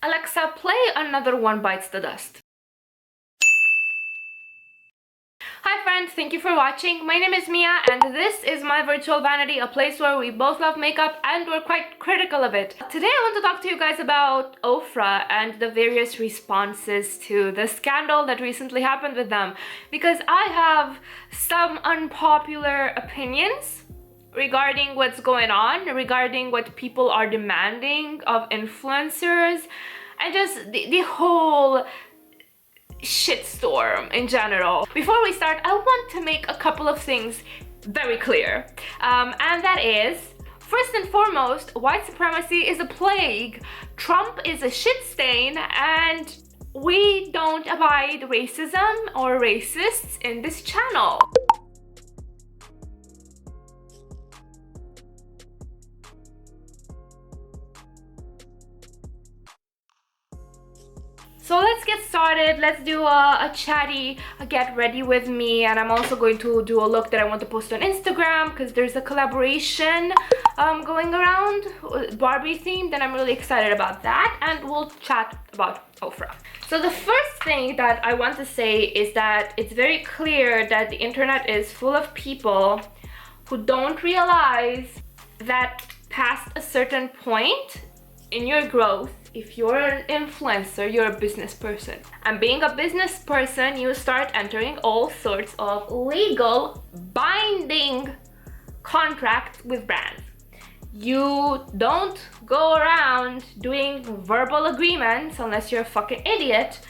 Alexa, play Another One Bites the Dust. Hi friends, thank you for watching. My name is Mia and this is my virtual vanity, a place where we both love makeup and we're quite critical of it. Today I want to talk to you guys about Ofra and the various responses to the scandal that recently happened with them, because I have some unpopular opinions regarding what's going on, regarding what people are demanding of influencers, and just the whole shitstorm in general. Before we start, I want to make a couple of things very clear, and that is, first and foremost, white supremacy is a plague, Trump is a shit stain, and we don't abide racism or racists in this channel. So let's get started. Let's do a chatty get ready with me, and I'm also going to do a look that I want to post on Instagram because there's a collaboration going around, Barbie themed, and I'm really excited about that, and we'll chat about Ofra. So the first thing that I want to say is that it's very clear that the internet is full of people who don't realize that past a certain point in your growth, if you're an influencer, you're a business person. And being a business person, you start entering all sorts of legal, binding contracts with brands. You don't go around doing verbal agreements unless you're a fucking idiot.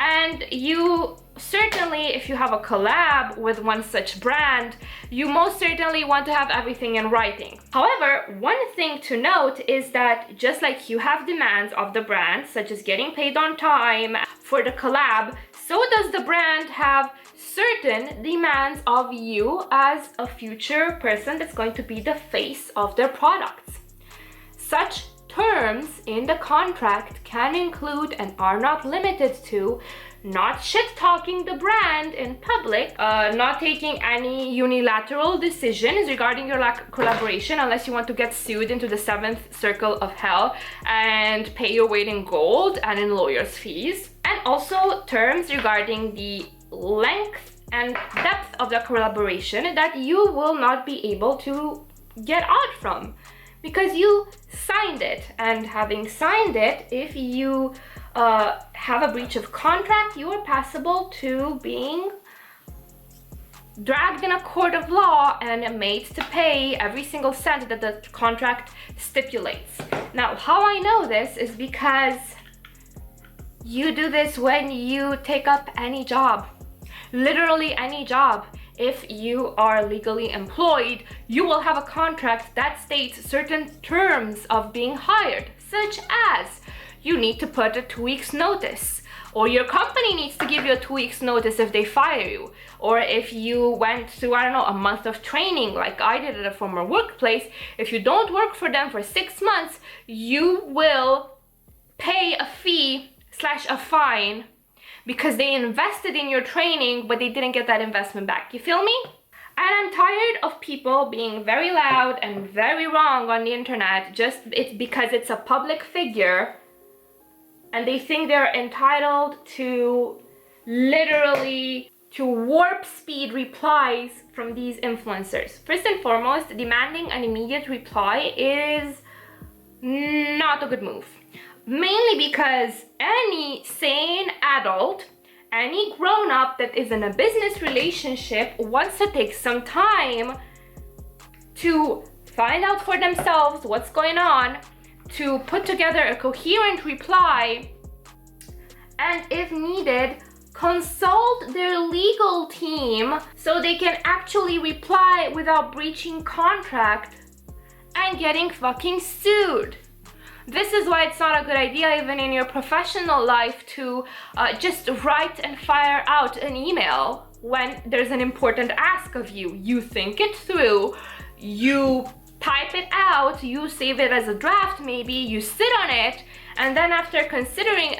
And you certainly, if you have a collab with one such brand, you most certainly want to have everything in writing. However, one thing to note is that just like you have demands of the brand, such as getting paid on time for the collab, so does the brand have certain demands of you as a future person that's going to be the face of their products. Such terms in the contract can include and are not limited to not shit-talking the brand in public, not taking any unilateral decisions regarding your collaboration unless you want to get sued into the 7th circle of hell and pay your weight in gold and in lawyers' fees, and also terms regarding the length and depth of the collaboration that you will not be able to get out from because you signed it. And having signed it, if you have a breach of contract, you are passable to being dragged in a court of law and made to pay every single cent that the contract stipulates. Now, how I know this is because you do this when you take up any job, literally any job. If you are legally employed, you will have a contract that states certain terms of being hired, such as you need to put a 2 weeks notice, or your company needs to give you a 2 weeks notice if they fire you, or if you went through, I don't know, a month of training like I did at a former workplace. If you don't work for them for 6 months, you will pay a fee / a fine because they invested in your training but they didn't get that investment back. You feel me? And I'm tired of people being very loud and very wrong on the internet just because it's a public figure, and they think they're entitled to literally warp speed replies from these influencers. First and foremost, demanding an immediate reply is not a good move. Mainly because any sane adult, any grown-up that is in a business relationship wants to take some time to find out for themselves what's going on, to put together a coherent reply, and if needed, consult their legal team so they can actually reply without breaching contract and getting fucking sued. This is why it's not a good idea even in your professional life to just write and fire out an email when there's an important ask of you. You think it through, you type it out, you save it as a draft, maybe you sit on it, and then after considering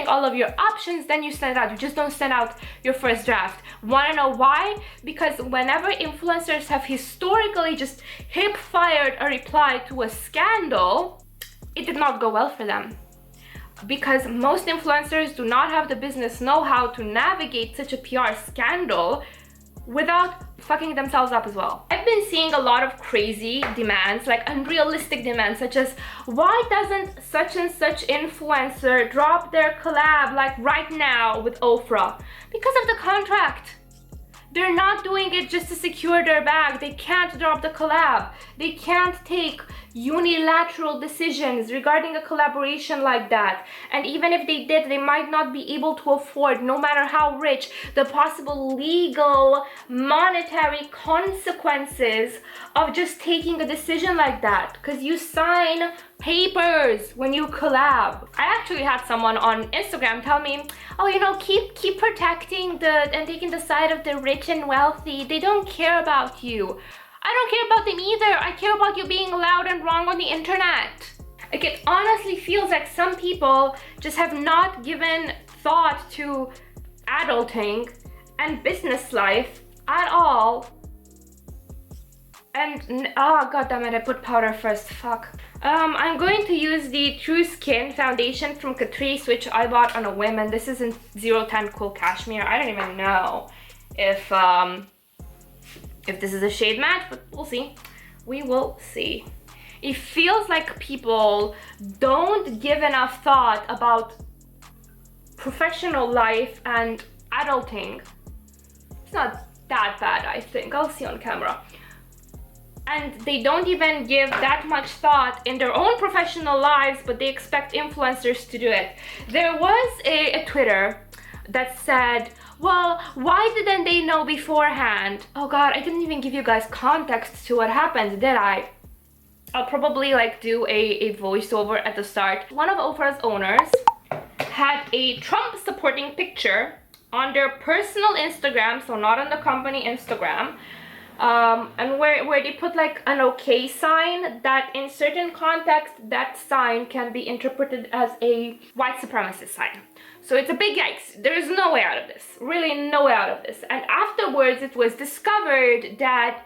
all of your options, then you send it out. You just don't send out your first draft. Want to know why? Because whenever influencers have historically just hip-fired a reply to a scandal, it did not go well for them. because most influencers do not have the business know-how to navigate such a PR scandal without fucking themselves up as well. I've been seeing a lot of crazy demands, like unrealistic demands, such as, why doesn't such and such influencer drop their collab like right now with Ofra? Because of the contract. They're not doing it just to secure their bag. They can't drop the collab. They can't take unilateral decisions regarding a collaboration like that. And even if they did, they might not be able to afford, no matter how rich, the possible legal, monetary consequences of just taking a decision like that. Because you sign papers when you collab. I actually had someone on Instagram tell me, oh, you know, keep protecting and taking the side of the rich and wealthy. They don't care about you. I don't care about them either. I care about you being loud and wrong on the internet. Like, it honestly feels like some people just have not given thought to adulting and business life at all. And, oh god damn it, I put powder first, fuck. I'm going to use the True Skin foundation from Catrice, which I bought on a whim, and this is in 010 Cool Cashmere. I don't even know if this is a shade match, but we'll see. We will see. It feels like people don't give enough thought about professional life and adulting. It's not that bad, I think. I'll see on camera. And they don't even give that much thought in their own professional lives, but they expect influencers to do it. There was a Twitter that said, well, why didn't they know beforehand? Oh god, I didn't even give you guys context to what happened, did I? I'll probably like do a voiceover at the start. One of Ofra's owners had a Trump supporting picture on their personal Instagram, so not on the company Instagram. And where they put like an okay sign, that in certain context that sign can be interpreted as a white supremacist sign. So it's a big yikes. There's no way out of this, really no way out of this. And afterwards it was discovered that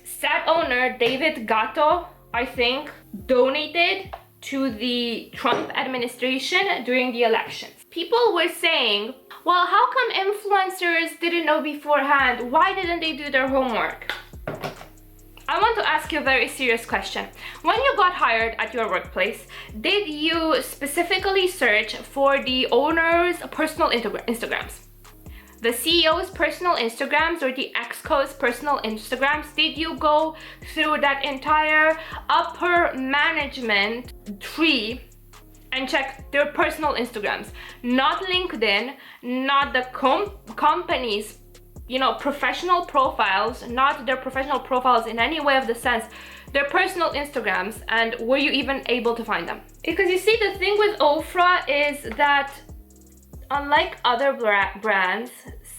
said owner, David Gatto, I think, donated to the Trump administration during the elections. People were saying, well, how come influencers didn't know beforehand? Why didn't they do their homework? I want to ask you a very serious question. When you got hired at your workplace, did you specifically search for the owner's personal Instagrams? The CEO's personal Instagrams or the ExCo's personal Instagrams? Did you go through that entire upper management tree and check their personal Instagrams? Not LinkedIn, not the company's, you know, professional profiles, not their professional profiles in any way of the sense, their personal Instagrams, and were you even able to find them? Because you see, the thing with Ofra is that unlike other brands,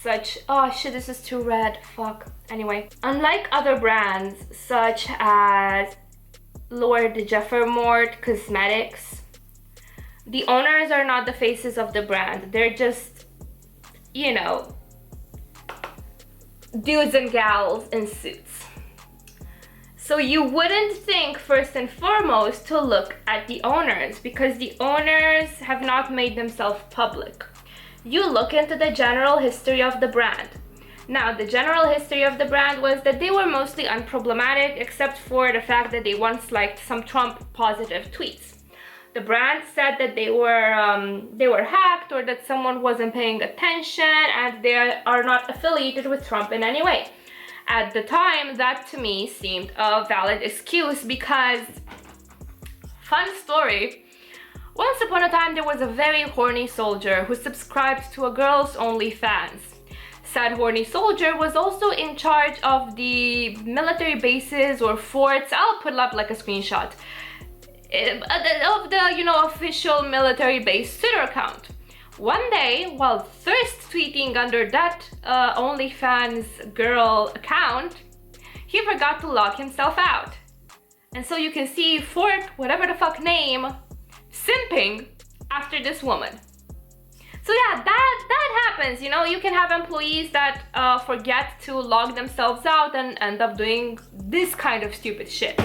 such, oh shit, this is too red, fuck. Anyway, unlike other brands such as Lord Jeffremort Cosmetics, the owners are not the faces of the brand. They're just, you know, dudes and gals in suits. So you wouldn't think first and foremost to look at the owners, because the owners have not made themselves public. You look into the general history of the brand. Now, the general history of the brand was that they were mostly unproblematic, except for the fact that they once liked some Trump positive tweets. The brand said that they were hacked, or that someone wasn't paying attention, and they are not affiliated with Trump in any way. At the time, that to me seemed a valid excuse, because, fun story, once upon a time there was a very horny soldier who subscribed to a girls only fans. Said horny soldier was also in charge of the military bases or forts. I'll put up like a screenshot of the, you know, official military base Twitter account. One day, while thirst tweeting under that OnlyFans girl account, he forgot to log himself out. And so you can see Fort, whatever the fuck name, simping after this woman. So yeah, that happens, you know. You can have employees that forget to log themselves out and end up doing this kind of stupid shit.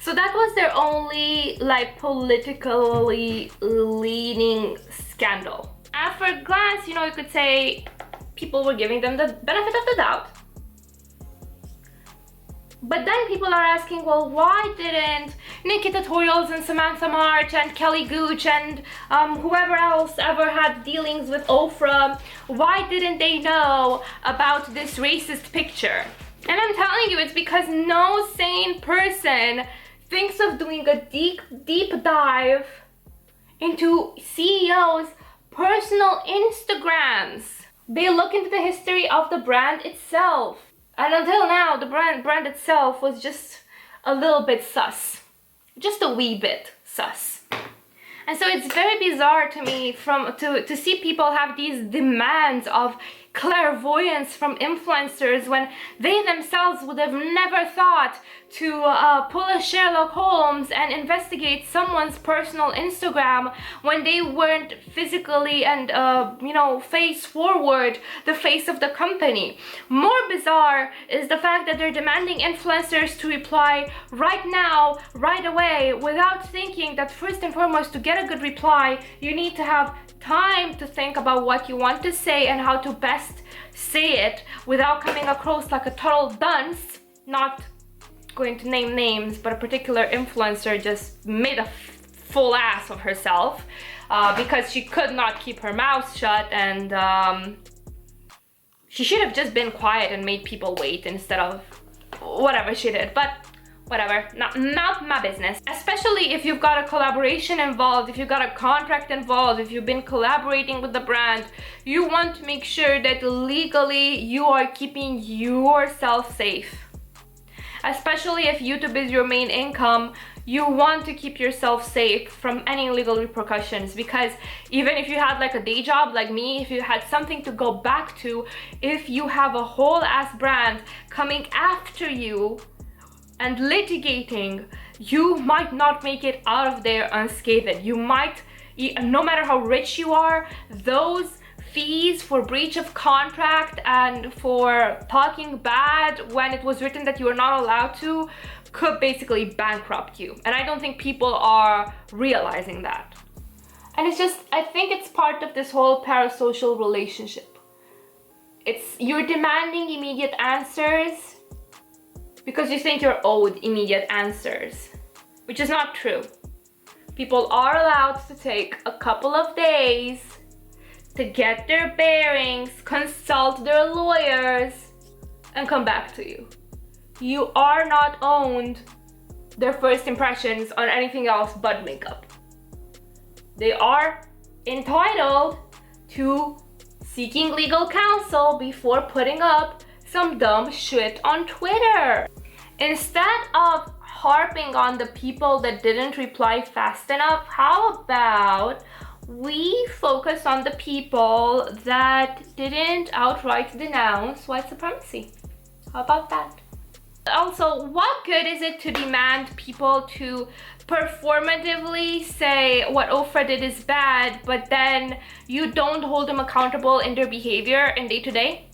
So that was their only like politically leaning scandal. At first glance, you know, you could say people were giving them the benefit of the doubt. But then people are asking, well, why didn't Nikki Tutorials and Samantha March and Kelly Gooch and whoever else ever had dealings with Ofra, why didn't they know about this racist picture? And I'm telling you, it's because no sane person thinks of doing a deep dive into CEOs' personal Instagrams. They look into the history of the brand itself. And until now, the brand itself was just a little bit sus. Just a wee bit sus. And so it's very bizarre to me to see people have these demands of clairvoyance from influencers when they themselves would have never thought to pull a Sherlock Holmes and investigate someone's personal Instagram when they weren't physically and you know, face forward the face of the company. More bizarre is the fact that they're demanding influencers to reply right now, right away, without thinking that first and foremost, to get a good reply, you need to have time to think about what you want to say and how to best say it without coming across like a total dunce. Not going to name names, but a particular influencer just made a full ass of herself because she could not keep her mouth shut, and she should have just been quiet and made people wait instead of whatever she did. But whatever, not my business. Especially if you've got a collaboration involved, if you've got a contract involved, if you've been collaborating with the brand, you want to make sure that legally you are keeping yourself safe. Especially if YouTube is your main income, you want to keep yourself safe from any legal repercussions, because even if you had like a day job like me, if you had something to go back to, if you have a whole ass brand coming after you and litigating, you might not make it out of there unscathed. You might, no matter how rich you are, those fees for breach of contract and for talking bad when it was written that you are not allowed to could basically bankrupt you. And I don't think people are realizing that. And it's just, I think it's part of this whole parasocial relationship. You're demanding immediate answers because you think you're owed immediate answers, which is not true. People are allowed to take a couple of days to get their bearings, consult their lawyers, and come back to you. You are not owned their first impressions on anything else but makeup. They are entitled to seeking legal counsel before putting up some dumb shit on Twitter. Instead of harping on the people that didn't reply fast enough, how about we focus on the people that didn't outright denounce white supremacy? How about that? Also, what good is it to demand people to performatively say what Ofra did is bad, but then you don't hold them accountable in their behavior in day-to-day?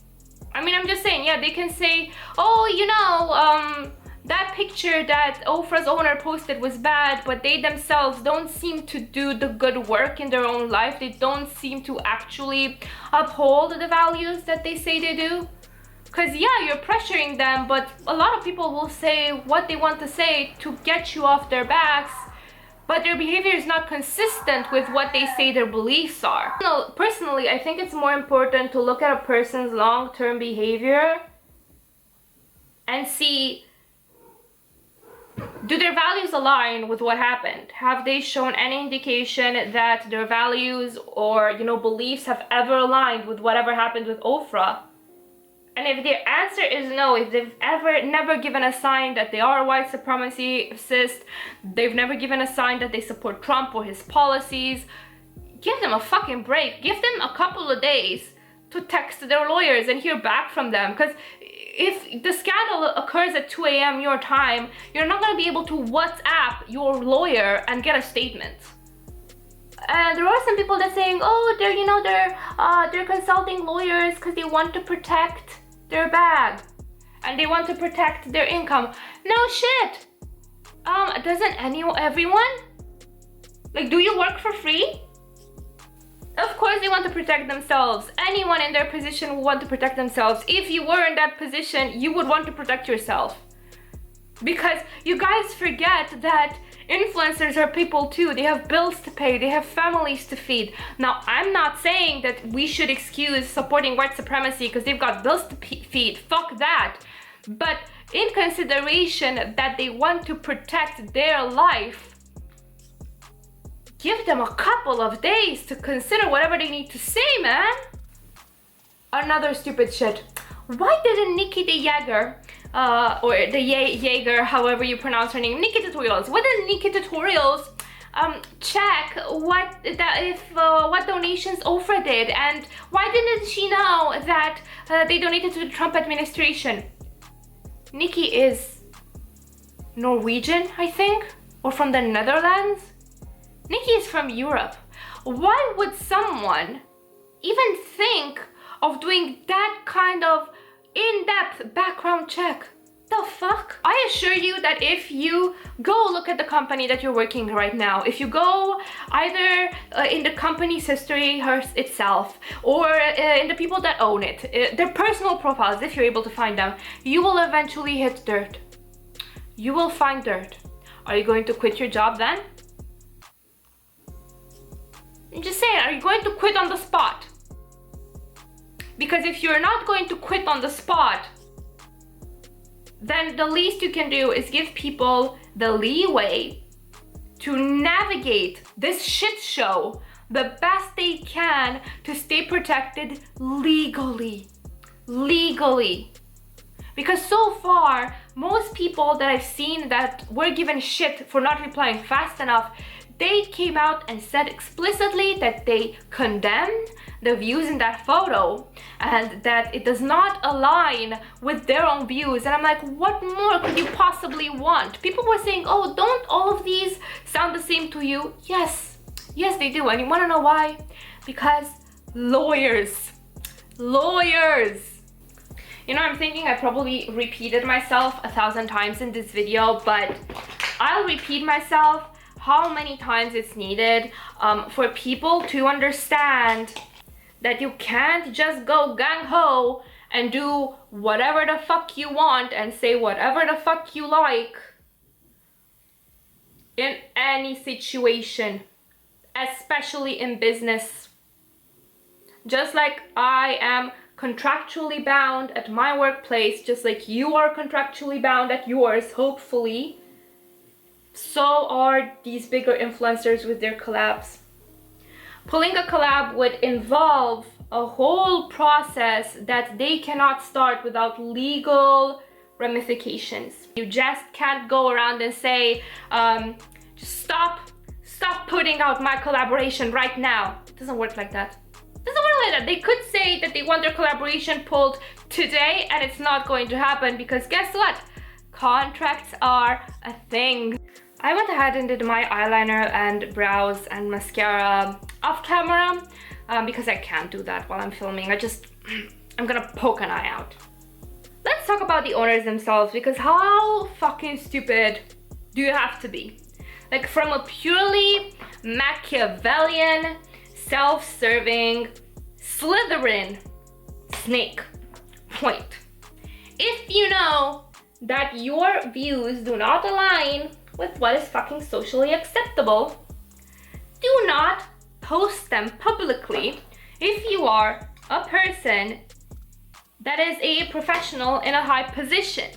I mean, I'm just saying, yeah, they can say, oh, you know, that picture that Ofra's owner posted was bad, but they themselves don't seem to do the good work in their own life. They don't seem to actually uphold the values that they say they do. Because yeah, you're pressuring them, but a lot of people will say what they want to say to get you off their backs, but their behavior is not consistent with what they say their beliefs are. Personally, I think it's more important to look at a person's long-term behavior and see, do their values align with what happened? Have they shown any indication that their values or, you know, beliefs have ever aligned with whatever happened with Ofra? And if their answer is no, if they've never given a sign that they are a white supremacist, they've never given a sign that they support Trump or his policies, give them a fucking break. Give them a couple of days to text their lawyers and hear back from them. Because if the scandal occurs at 2 a.m. your time, you're not going to be able to WhatsApp your lawyer and get a statement. And there are some people that saying, oh, they're consulting lawyers because they want to protect their bag and they want to protect their income. No shit. Doesn't everyone? Like, do you work for free? Of course they want to protect themselves. Anyone in their position would want to protect themselves. If you were in that position, you would want to protect yourself. Because you guys forget that influencers are people too. They have bills to pay, they have families to feed. Now, I'm not saying that we should excuse supporting white supremacy because they've got bills to feed. Fuck that. But in consideration that they want to protect their life, give them a couple of days to consider whatever they need to say, man. Another stupid shit. Why didn't Nikki the Jaeger, or the Jaeger, however you pronounce her name, Nikki Tutorials, why didn't Nikki Tutorials check what donations Ofra did, and why didn't she know that they donated to the Trump administration? Nikki is Norwegian, I think, or from the Netherlands. Nikki is from Europe. Why would someone even think of doing that kind of in-depth background check? The fuck? I assure you that if you go look at the company that you're working right now, if you go either in the company's history itself, or in the people that own it, their personal profiles, if you're able to find them, you will eventually hit dirt. You will find dirt. Are you going to quit your job then? I'm just saying, are you going to quit on the spot? Because if you're not going to quit on the spot, then the least you can do is give people the leeway to navigate this shit show the best they can to stay protected legally. Legally. Because so far, most people that I've seen that were given shit for not replying fast enough, they came out and said explicitly that they condemned the views in that photo and that it does not align with their own views. And I'm like, what more could you possibly want? People were saying, oh, don't all of these sound the same to you? Yes, yes they do. And you wanna know why? Because lawyers. You know, I'm thinking I probably repeated myself 1,000 times in this video, but I'll repeat myself how many times it's needed for people to understand that you can't just go gung-ho and do whatever the fuck you want and say whatever the fuck you like in any situation, especially in business. Just like I am contractually bound at my workplace, just like you are contractually bound at yours, hopefully, so are these bigger influencers with their collabs. Pulling a collab would involve a whole process that they cannot start without legal ramifications. You just can't go around and say, just stop putting out my collaboration right now. It doesn't work like that. It doesn't work like that. They could say that they want their collaboration pulled today and it's not going to happen because guess what? Contracts are a thing. I went ahead and did my eyeliner and brows and mascara off camera because I can't do that while I'm filming. I'm gonna poke an eye out. Let's talk about the owners themselves, because how fucking stupid do you have to be? Like, from a purely Machiavellian, self-serving, Slytherin snake point. If you know that your views do not align with what is fucking socially acceptable, do not post them publicly if you are a person that is a professional in a high position.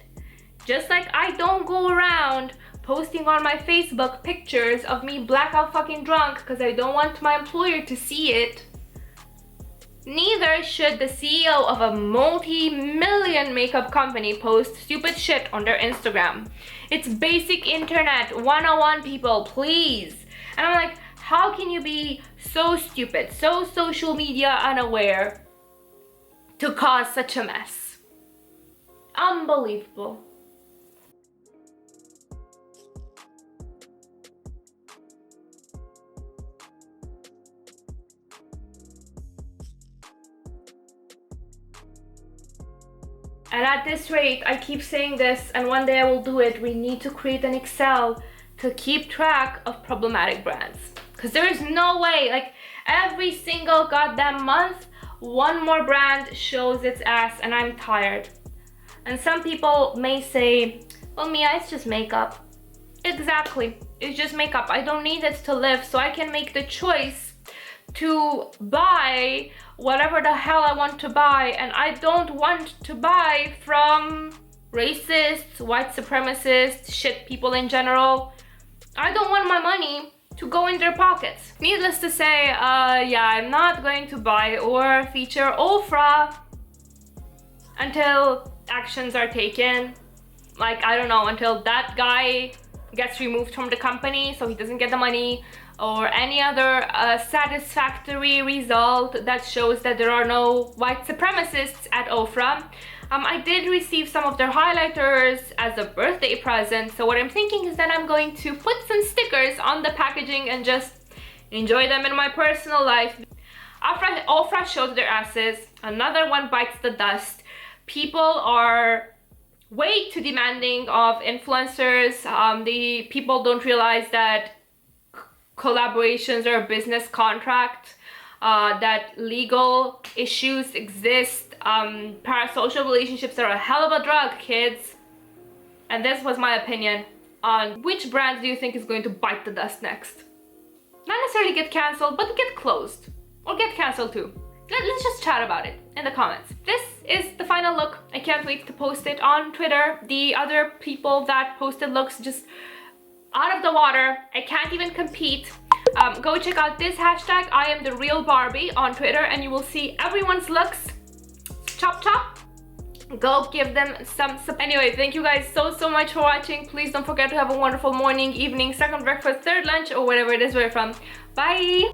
Just like I don't go around posting on my Facebook pictures of me blackout fucking drunk because I don't want my employer to see it, neither should the CEO of a multi-million makeup company post stupid shit on their Instagram. It's basic internet 101, people, please. And I'm like, how can you be so stupid, so social media unaware to cause such a mess? Unbelievable. And at this rate, I keep saying this, and one day I will do it, we need to create an Excel to keep track of problematic brands. Because there is no way, like every single goddamn month, one more brand shows its ass, and I'm tired. And some people may say, well, Mia, it's just makeup. Exactly, it's just makeup. I don't need it to live, so I can make the choice to buy whatever the hell I want to buy, and I don't want to buy from racists, white supremacists, shit people in general. I don't want my money to go in their pockets. Needless to say, yeah, I'm not going to buy or feature Ofra until actions are taken. Like, I don't know, until that guy gets removed from the company so he doesn't get the money, or any other satisfactory result that shows that there are no white supremacists at Ofra. I did receive some of their highlighters as a birthday present, so what I'm thinking is that I'm going to put some stickers on the packaging and just enjoy them in my personal life. After Ofra shows their asses, another one bites the dust. People are way too demanding of influencers. The people don't realize that collaborations are a business contract, that legal issues exist. Parasocial relationships are a hell of a drug, kids. And this was my opinion on which brand do you think is going to bite the dust next. Not necessarily get cancelled, but get closed. Or get cancelled too. Let's just chat about it in the comments. This is the final look. I can't wait to post it on Twitter. The other people that posted looks just out of the water. I can't even compete. Go check out this hashtag, I am the real Barbie, on Twitter, and you will see everyone's looks. Chop chop. Go give them some support. Anyway, thank you guys so much for watching. Please don't forget to have a wonderful morning, evening, second breakfast, third lunch, or whatever it is where you're from. Bye.